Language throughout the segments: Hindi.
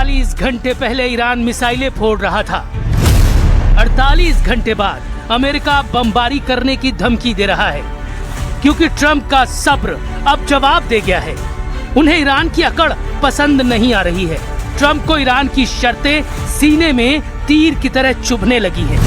48 घंटे पहले ईरान मिसाइलें फोड़ रहा था। 48 घंटे बाद अमेरिका बमबारी करने की धमकी दे रहा है, क्योंकि ट्रंप का सब्र अब जवाब दे गया है। उन्हें ईरान की अकड़ पसंद नहीं आ रही है। ट्रंप को ईरान की शर्तें सीने में तीर की तरह चुभने लगी हैं।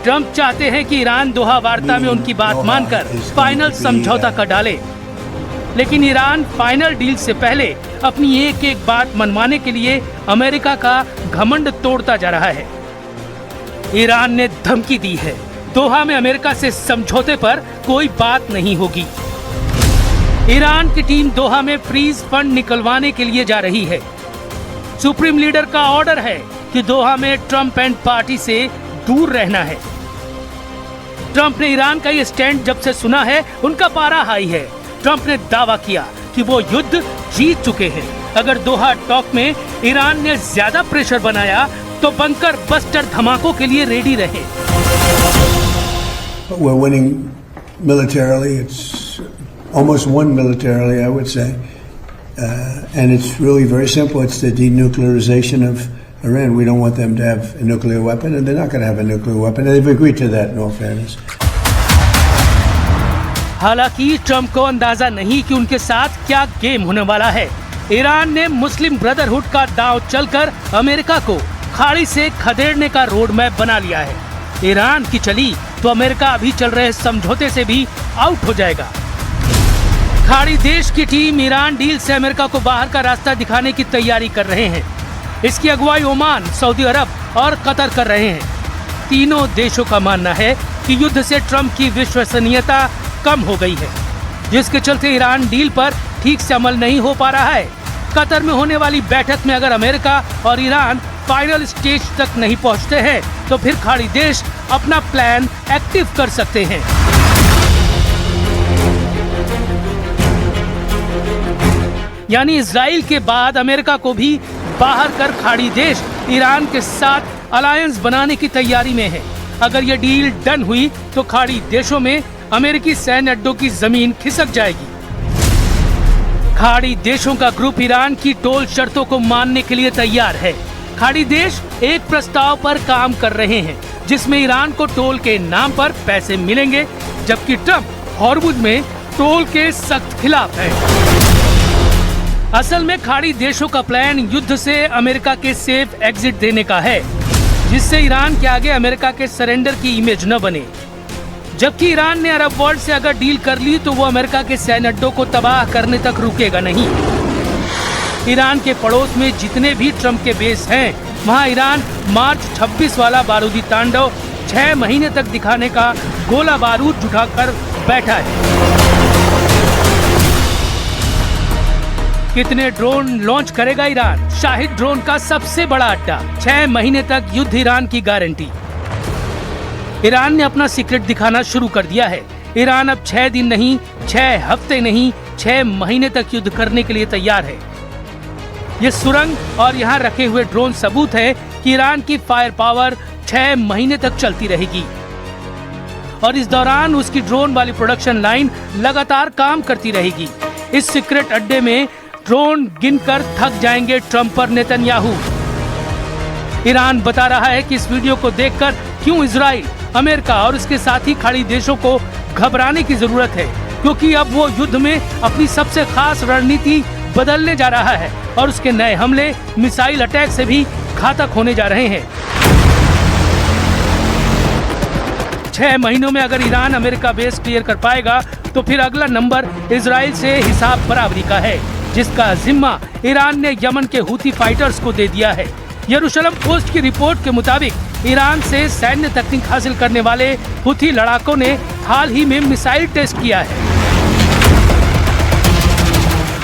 ट्रंप चाहते हैं कि ईरान दोहा वार्ता में उनकी बात मानकर फाइनल समझौता कर डाले, लेकिन ईरान फाइनल डील से पहले अपनी एक एक बात मनवाने के लिए अमेरिका का घमंड तोड़ता जा रहा है। ईरान ने धमकी दी है, दोहा में अमेरिका से समझौते पर कोई बात नहीं होगी। ईरान की टीम दोहा में फ्रीज फंड निकलवाने के लिए जा रही है। सुप्रीम लीडर का ऑर्डर है कि दोहा में ट्रंप एंड पार्टी से दूर रहना है। ट्रंप ने ईरान का ये स्टैंड जब से सुना है, उनका पारा हाई है। ट्रंप ने दावा किया कि वो युद्ध जीत चुके हैं। अगर दोहा टॉक में ईरान ने ज्यादा प्रेशर बनाया तो बंकर बस्टर धमाकों के लिए रेडी रहे। We're winning militarily. It's almost won militarily, I would say, and it's really very simple. It's the denuclearization of Iran. We don't want them to have a nuclear weapon, and they're not going to have a nuclear weapon. They've agreed to that, in all fairness. हालांकि ट्रंप को अंदाजा नहीं कि उनके साथ क्या गेम होने वाला है। ईरान ने मुस्लिम ब्रदरहुड का दांव चलकर अमेरिका को खाड़ी से खदेड़ने का रोड मैप बना लिया है। ईरान की चली तो अमेरिका अभी चल रहे समझौते से भी आउट हो जाएगा। खाड़ी देश की टीम ईरान डील से अमेरिका को बाहर का रास्ता दिखाने की तैयारी कर रहे हैं। इसकी अगुवाई ओमान, सऊदी अरब और कतर कर रहे हैं। तीनों देशों का मानना है कि युद्ध से ट्रंप की विश्वसनीयता कम हो गई है, जिसके चलते ईरान डील पर ठीक से अमल नहीं हो पा रहा है। कतर में होने वाली बैठक में अगर अमेरिका और ईरान फाइनल स्टेज तक नहीं पहुंचते हैं तो फिर खाड़ी देश अपना प्लान एक्टिव कर सकते हैं। यानी इजराइल के बाद अमेरिका को भी बाहर कर खाड़ी देश ईरान के साथ अलायंस बनाने की तैयारी में है। अगर ये डील डन हुई तो खाड़ी देशों में अमेरिकी सैन्य अड्डों की जमीन खिसक जाएगी। खाड़ी देशों का ग्रुप ईरान की टोल शर्तों को मानने के लिए तैयार है। खाड़ी देश एक प्रस्ताव पर काम कर रहे हैं, जिसमें ईरान को टोल के नाम पर पैसे मिलेंगे, जबकि ट्रंप हॉर्मुज में टोल के सख्त खिलाफ है। असल में खाड़ी देशों का प्लान युद्ध से अमेरिका के सेफ एग्जिट देने का है, जिससे ईरान के आगे अमेरिका के सरेंडर की इमेज न बने। जबकि ईरान ने अरब वर्ल्ड से अगर डील कर ली तो वो अमेरिका के सैन्य अड्डों को तबाह करने तक रुकेगा नहीं। ईरान के पड़ोस में जितने भी ट्रंप के बेस हैं, वहां ईरान मार्च 26 वाला बारूदी तांडव 6 महीने तक दिखाने का गोला बारूद जुटाकर बैठा है। कितने ड्रोन लॉन्च करेगा ईरान? शाहिद ड्रोन का सबसे बड़ा अड्डा। 6 महीने तक युद्ध ईरान की गारंटी। ईरान ने अपना सीक्रेट दिखाना शुरू कर दिया है। ईरान अब 6 दिन नहीं, 6 हफ्ते नहीं, 6 महीने तक युद्ध करने के लिए तैयार है। ये सुरंग और यहाँ रखे हुए ड्रोन सबूत है कि ईरान की फायर पावर 6 महीने तक चलती रहेगी और इस दौरान उसकी ड्रोन वाली प्रोडक्शन लाइन लगातार काम करती रहेगी। इस सीक्रेट अड्डे में ड्रोन गिनकर थक जाएंगे ट्रंप और नेतन्याहू। ईरान बता रहा है कि इस वीडियो को देखकर क्यों इजराइल, अमेरिका और उसके साथी खाड़ी देशों को घबराने की जरूरत है, क्योंकि अब वो युद्ध में अपनी सबसे खास रणनीति बदलने जा रहा है और उसके नए हमले मिसाइल अटैक से भी घातक होने जा रहे हैं। 6 महीनों में अगर ईरान अमेरिका बेस क्लियर कर पाएगा तो फिर अगला नंबर इजराइल से हिसाब बराबरी का है, जिसका जिम्मा ईरान ने यमन के हुती फाइटर्स को दे दिया है। यरूशलेम पोस्ट की रिपोर्ट के मुताबिक ईरान से सैन्य तकनीक हासिल करने वाले हुती लड़ाकों ने हाल ही में मिसाइल टेस्ट किया है,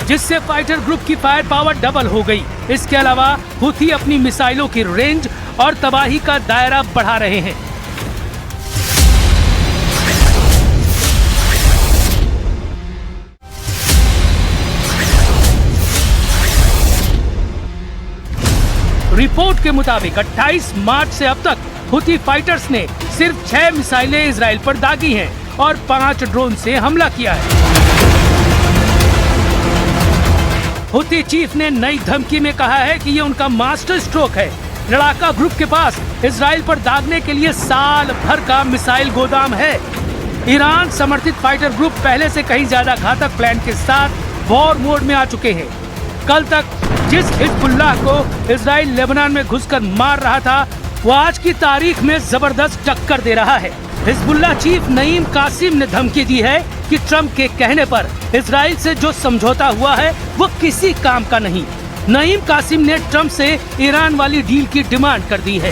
जिससे फाइटर ग्रुप की फायर पावर डबल हो गई। इसके अलावा हुती अपनी मिसाइलों की रेंज और तबाही का दायरा बढ़ा रहे हैं। रिपोर्ट के मुताबिक 28 मार्च से अब तक हुती फाइटर्स ने सिर्फ 6 मिसाइलें इजराइल पर दागी हैं और 5 ड्रोन से हमला किया है। हुती चीफ ने नई धमकी में कहा है कि ये उनका मास्टर स्ट्रोक है। लड़ाका ग्रुप के पास इजराइल पर दागने के लिए साल भर का मिसाइल गोदाम है। ईरान समर्थित फाइटर ग्रुप पहले से कहीं ज्यादा घातक प्लान के साथ वॉर मोड में आ चुके हैं। कल तक जिस हिजबुल्लाह को इजराइल लेबनान में घुसकर मार रहा था, वो आज की तारीख में जबरदस्त टक्कर दे रहा है। हिजबुल्लाह चीफ नईम कासिम ने धमकी दी है कि ट्रंप के कहने पर इजराइल से जो समझौता हुआ है वो किसी काम का नहीं। नईम कासिम ने ट्रंप से ईरान वाली डील की डिमांड कर दी है।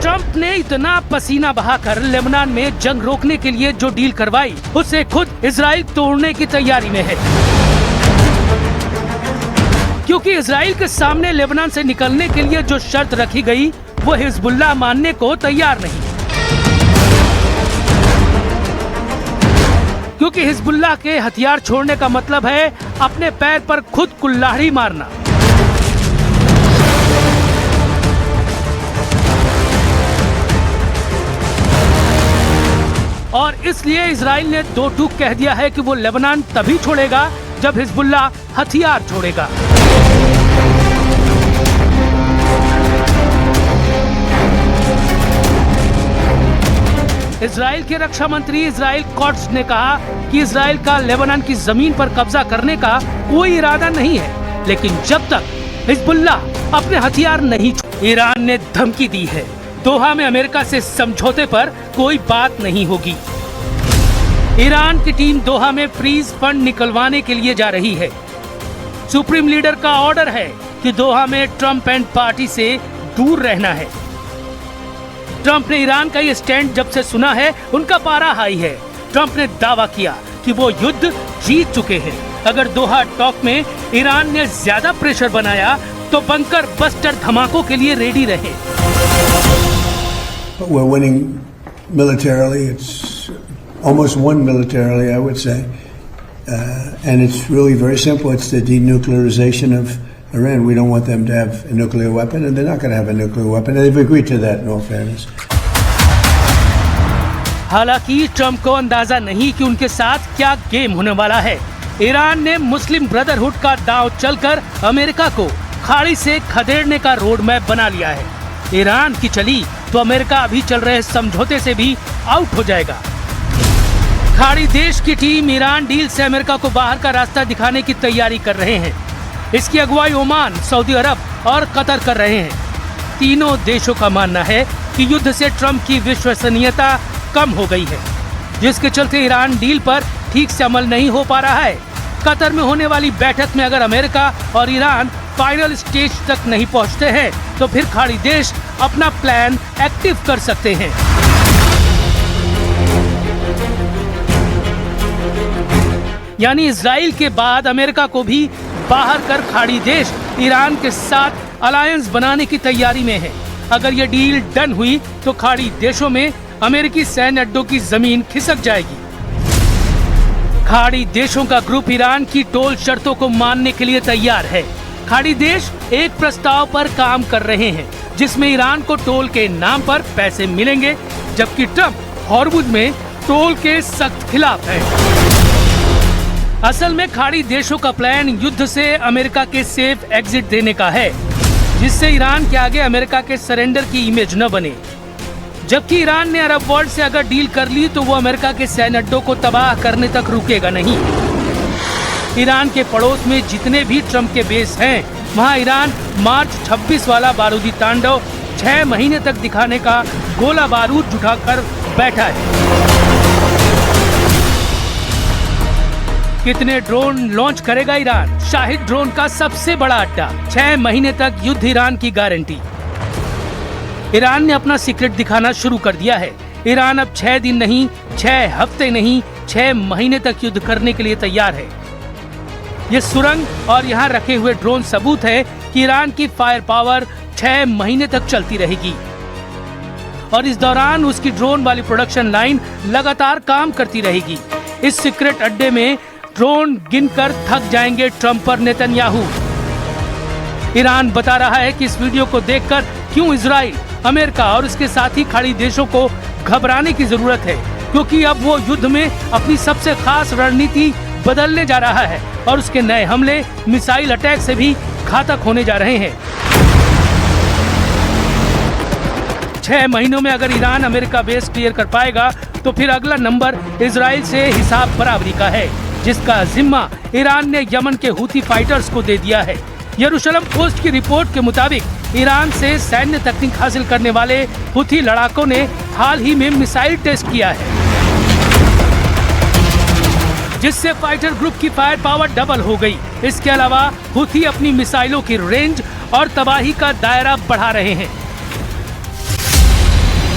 ट्रंप ने इतना पसीना बहाकर लेबनान में जंग रोकने के लिए जो डील करवाई, उसे खुद इजराइल तोड़ने की तैयारी में है, क्योंकि इजराइल के सामने लेबनान से निकलने के लिए जो शर्त रखी गई वो हिजबुल्लाह मानने को तैयार नहीं, क्योंकि हिजबुल्लाह के हथियार छोड़ने का मतलब है अपने पैर पर खुद कुल्हाड़ी मारना। और इसलिए इजराइल ने दो टूक कह दिया है कि वो लेबनान तभी छोड़ेगा जब हिजबुल्लाह हथियार छोड़ेगा। इजराइल के रक्षा मंत्री इजराइल कॉट्स ने कहा कि इजराइल का लेबनान की जमीन पर कब्जा करने का कोई इरादा नहीं है, लेकिन जब तक हिजबुल्लाह अपने हथियार नहीं ईरान ने धमकी दी है, दोहा में अमेरिका से समझौते पर कोई बात नहीं होगी। ईरान की टीम दोहा में फ्रीज फंड निकलवाने के लिए जा रही है। सुप्रीम लीडर का ऑर्डर है कि दोहा में ट्रंप एंड पार्टी से दूर रहना है। ट्रंप ने ईरान का ये स्टैंड जब से सुना है, उनका पारा हाई है। ट्रंप ने दावा किया कि वो युद्ध जीत चुके हैं। अगर दोहा टॉक में ईरान ने ज्यादा प्रेशर बनाया तो बंकर बस्टर धमाकों के लिए रेडी रहे। But we're winning militarily. It's almost won militarily, I would say. And it's really very simple. It's the denuclearization of Iran. We don't want them to have a nuclear weapon, and they're not going to have a nuclear weapon. And they've agreed to that, in all fairness. हालांकि ट्रंप को अंदाजा नहीं कि उनके साथ क्या गेम होने वाला है। ईरान ने मुस्लिम ब्रदरहुड का दांव चलकर अमेरिका को खाड़ी से खदेड़ने का रोड मैप बना लिया है। ईरान की चली तो अमेरिका अभी चल रहे समझौते से भी आउट हो जाएगा। खाड़ी देश की टीम ईरान डील से अमेरिका को बाहर का रास्ता दिखाने की तैयारी कर रहे हैं। इसकी अगुवाई ओमान, सऊदी अरब और कतर कर रहे हैं। तीनों देशों का मानना है कि युद्ध से ट्रंप की विश्वसनीयता कम हो गई है, जिसके चलते ईरान डील पर ठीक से अमल नहीं हो पा रहा है। कतर में होने वाली बैठक में अगर अमेरिका और ईरान फाइनल स्टेज तक नहीं पहुंचते हैं तो फिर खाड़ी देश अपना प्लान एक्टिव कर सकते हैं। यानी इजराइल के बाद अमेरिका को भी बाहर कर खाड़ी देश ईरान के साथ अलायंस बनाने की तैयारी में है। अगर ये डील डन हुई तो खाड़ी देशों में अमेरिकी सैन्य अड्डों की जमीन खिसक जाएगी। खाड़ी देशों का ग्रुप ईरान की टोल शर्तों को मानने के लिए तैयार है। खाड़ी देश एक प्रस्ताव पर काम कर रहे हैं जिसमें ईरान को टोल के नाम पर पैसे मिलेंगे, जबकि ट्रंप हॉर्मुज में टोल के सख्त खिलाफ है। असल में खाड़ी देशों का प्लान युद्ध से अमेरिका के सेफ एग्जिट देने का है, जिससे ईरान के आगे अमेरिका के सरेंडर की इमेज न बने। जबकि ईरान ने अरब वर्ल्ड से अगर डील कर ली तो वो अमेरिका के सैन्य अड्डों को तबाह करने तक रुकेगा नहीं। ईरान के पड़ोस में जितने भी ट्रंप के बेस हैं, वहां ईरान मार्च 26 वाला बारूदी तांडव 6 महीने तक दिखाने का गोला बारूद जुटाकर बैठा है। कितने ड्रोन लॉन्च करेगा ईरान? शाहिद ड्रोन का सबसे बड़ा अड्डा, 6 महीने तक युद्ध ईरान की गारंटी। ईरान ने अपना सीक्रेट दिखाना शुरू कर दिया है। ईरान अब 6 दिन नहीं, 6 हफ्ते नहीं, 6 महीने तक युद्ध करने के लिए तैयार है। ये सुरंग और यहाँ रखे हुए ड्रोन सबूत है कि ईरान की फायर पावर 6 महीने तक चलती रहेगी और इस दौरान उसकी ड्रोन वाली प्रोडक्शन लाइन लगातार काम करती रहेगी। इस सीक्रेट अड्डे में ड्रोन गिनकर थक जाएंगे ट्रंप और नेतन्याहू। ईरान बता रहा है कि इस वीडियो को देखकर क्यों इजराइल, अमेरिका और उसके साथी खाड़ी देशों को घबराने की जरूरत है, क्योंकि अब वो युद्ध में अपनी सबसे खास रणनीति बदलने जा रहा है और उसके नए हमले मिसाइल अटैक से भी घातक होने जा रहे हैं। 6 महीनों में अगर ईरान अमेरिका बेस क्लियर कर पाएगा तो फिर अगला नंबर इजराइल से हिसाब बराबरी का है, जिसका जिम्मा ईरान ने यमन के हुती फाइटर्स को दे दिया है। यरूशलेम पोस्ट की रिपोर्ट के मुताबिक ईरान से सैन्य तकनीक हासिल करने वाले हुती लड़ाकों ने हाल ही में मिसाइल टेस्ट किया है, जिससे फाइटर ग्रुप की फायर पावर डबल हो गई। इसके अलावा हुती अपनी मिसाइलों की रेंज और तबाही का दायरा बढ़ा रहे हैं।